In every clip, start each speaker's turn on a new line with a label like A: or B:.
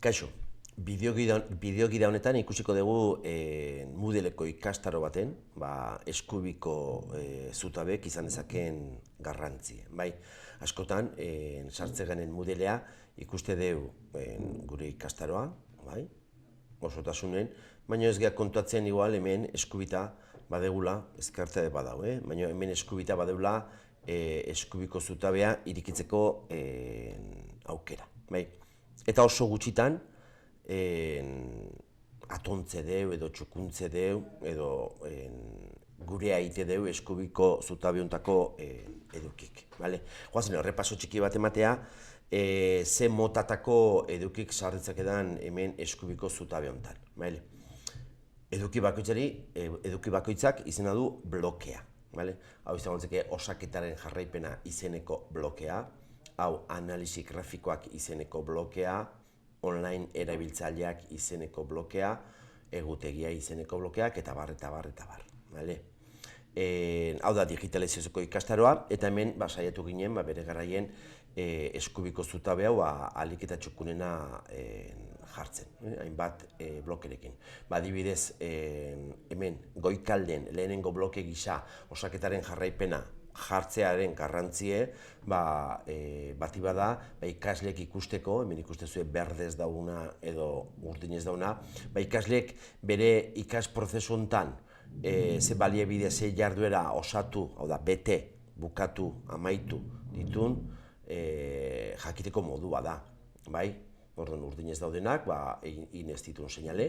A: Kaixo, bideogida honetan ikusiko dugu Moodleko ikastaro baten, eskubiko zutabek izan dezakeen garrantzie. Bai, askotan, sartze genen Moodlea ikuste dugu gure ikastaroa, bai, osotasunen, baina ez geha kontuatzen igual hemen eskubita badegula, ezkertzea badau, baina hemen eskubita badegula eskubiko zutabea irikitzeko aukera. Bai. Eta oso gutxitan atontze deu edo txukuntze deu edo gure aite deu eskubiko zutabiontako edukik. Goazen, horrepaso txiki bat ematea, ze motatako edukik sarritzak edan hemen eskubiko zutabiontan. Eduki bakoitzak izena du blokea. Hau izan gontzeke osaketaren jarraipena izeneko blokea, hau analisi grafikoak izeneko blokea, online erabiltzaileak izeneko blokea, egutegia izeneko blokeak, eta bar. Hau da digitalizazioko ikastaroa, eta hemen saiatu ginen bere garaien eskubiko zutabe hau ahalik eta txukunena jartzen, hainbat blokerekin. Adibidez, hemen goikalden lehenengo bloke gisa osaketaren jarraipena jartzearen garrantzie, bati bada ikasleek ikusteko, hemen ikustezue berdez dauna edo urdinez dauna, ikasleek bere ikas prozesu hontan ze baliabide, ze jarduera osatu, hau da, bete, bukatu, amaitu ditun, jakiteko modua da. Urdinez daudenak, egin ez ditun seinale,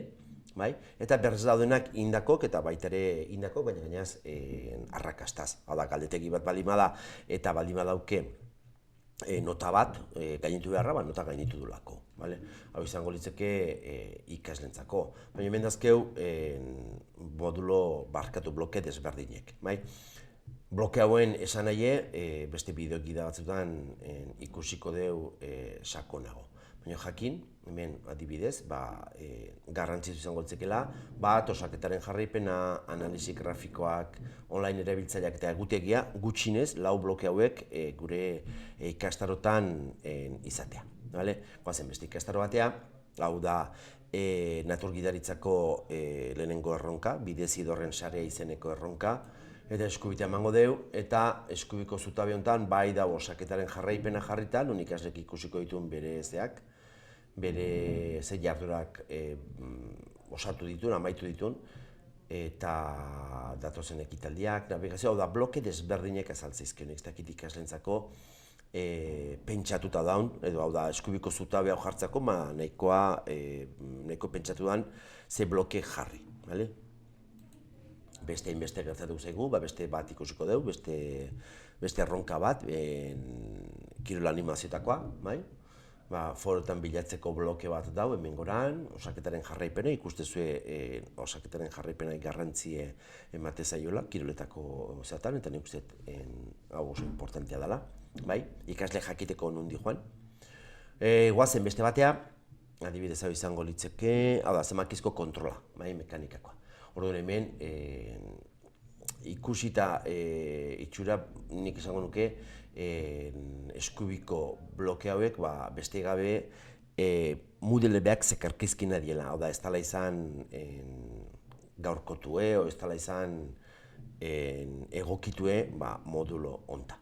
A: eta berdez daudenak indakok eta baita ere indakok, baina gainaz arrakastaz. Hau da, galdetegi bat balima da eta balima dauke nota bat gainitu beharra, nota gainitu dulako. Hau izango litzeke ikaslentzako. Baina hemen dazkeu modulo barkatu bloke desberdinek. Bloke hauen esan nahi, beste bideogida batzutan ikusiko deu sakonago. Baina jakin, hemen adibidez, garrantzitu izango litzekela, osaketaren jarraipena, analisi grafikoak, online erabiltzaileak eta egutegia gutxinez lau bloke hauek gure ikastarotan izatea. Goazen beste ikastaro batea, hau da naturgidaritzako lehenengo erronka, bidezidorren sarea izeneko erronka, eta eskubita emango deu, eta eskubiko zutabe honetan bai da osaketaren jarraipena jarrita, non ikaslek ikusiko dituen bere zeak, bere ze jardurak osatu ditun, amaitu ditun, eta datozen ekitaldiak, navigazio, hau da, bloke desberdinek azaltzeizken, ez dakit ikaslentzako pentsatuta daun, edo hau da, eskubiko zutabe hau jartzako, nahiko pentsatu dan ze bloke jarri. Beste inbeste gertatu zaigu, beste bat ikusiko dugu, beste erronka bat, kirol animazioetakoa, foroetan bilatzeko bloke bat dau, hemen goran, osaketaren jarraipena, ikustezue osaketaren jarraipena garrantzie emate zaiola, kiroletako zeatan, eta nik uste hau oso importantea dela, ikasle jakiteko nundi joan. Goazen beste batea, adibidez hau izango litzeke, hau da, zemakizko kontrola, mekanikakoa. Orduan hemen, ikusita itxura nik esango nuke eskubiko bloke hauek beste gabe Moodleak zekarkizkina diela, hau da ez dela izan gaurkotue, o ez dela izan egokitue modulo honta.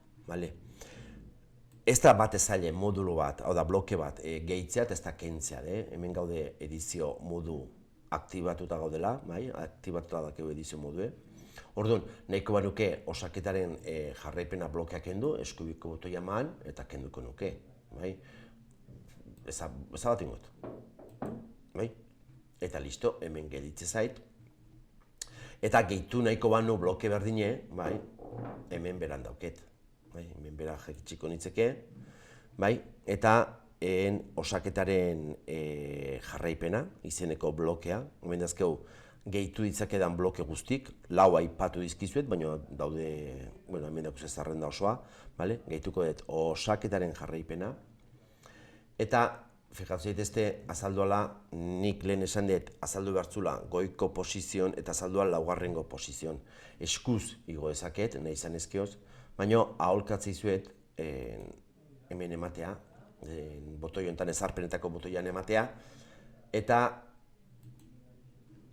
A: Ez da bat ezaile modulo bat, hau da bloke bat gehitzea eta ez da kentzea, hemen gaude edizio modu aktibatuta gaudela, aktibatuta dakeu edizio modue. Orduan, nahiko banuke osaketaren jarraipena blokeak kendu, eskubiko botoia eman eta kenduko nuke. Ezabat ingot. Eta listo, hemen geditze zait. Eta gehitu nahiko banu bloke berdine, hemen beran dauket. Hemen bera jekitxiko nitzeke. Eta osaketaren jarraipena, izeneko blokea, hemen dazkeu gehitu ditzakedan bloke guztik, lau aipatu dizkizuet, baina daude, hemen dakuz ez zerrenda osoa, gehituko dut osaketaren jarraipena, eta, fijatu zaitezte, azalduala, nik lehen esan dut, azaldu behartzula goiko posizion eta azalduala laugarrengo posizion. Eskuz igo dezaket, nahi izan ezkioz, baina aholkatzei zuet hemen ematea, botoi honetan ezarpenetako botoian ematea, eta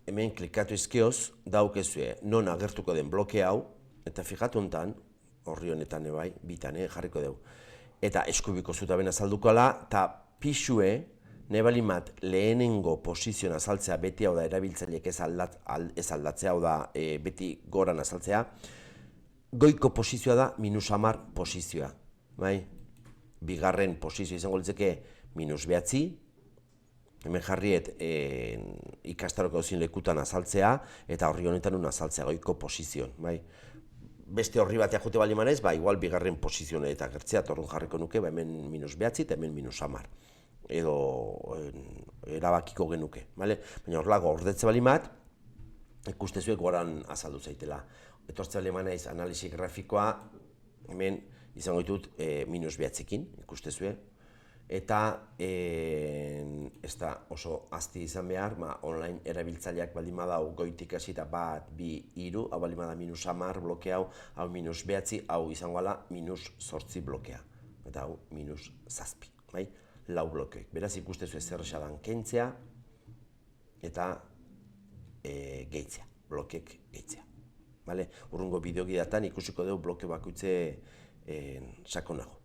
A: hemen klikatu izkioz, daukezue non agertuko den bloke hau, eta fijatu hontan, horri honetan bai, bitan jarriko dugu. Eta eskubiko zutaben azaldukoala, eta pixue, nebalimat lehenengo posizioan azaltzea, beti hau da erabiltzaileek ez aldatzea, hau da beti goran azaltzea, goiko posizioa da -10 posizioa, bai? Bigarren posizioa izango litzeke -9, hemen jarriet ikastaroko dauzin lekutan azaltzea, eta horri honetan un azaltzea goiko pozizioan, bai? Beste horri batea jute bali manez, igual bigarren pozizioan eta gertzea, torrun jarriko nuke, hemen -9 eta hemen -10. Edo erabakiko genuke, bale? Baina horrela gordetze bali mat, ikustezuek goran azaldu zaitela. Etortze bali manez analisi grafikoa, hemen izango ditut -9ekin, ikustezue. Eta ez da oso azti izan behar, online erabiltzaileak baldin badau goitik hasita 1, 2, 3, hau baldin bada -10 bloke hau -9, hau izango ala -8 blokea. Eta hau -7, bai? 4 blokeek. Beraz ikustezu zer esadan kentzea eta gehitzea, blokeek gehitzea. Urrungo bideogidatan ikusiko dugu bloke bakoitze sakonago.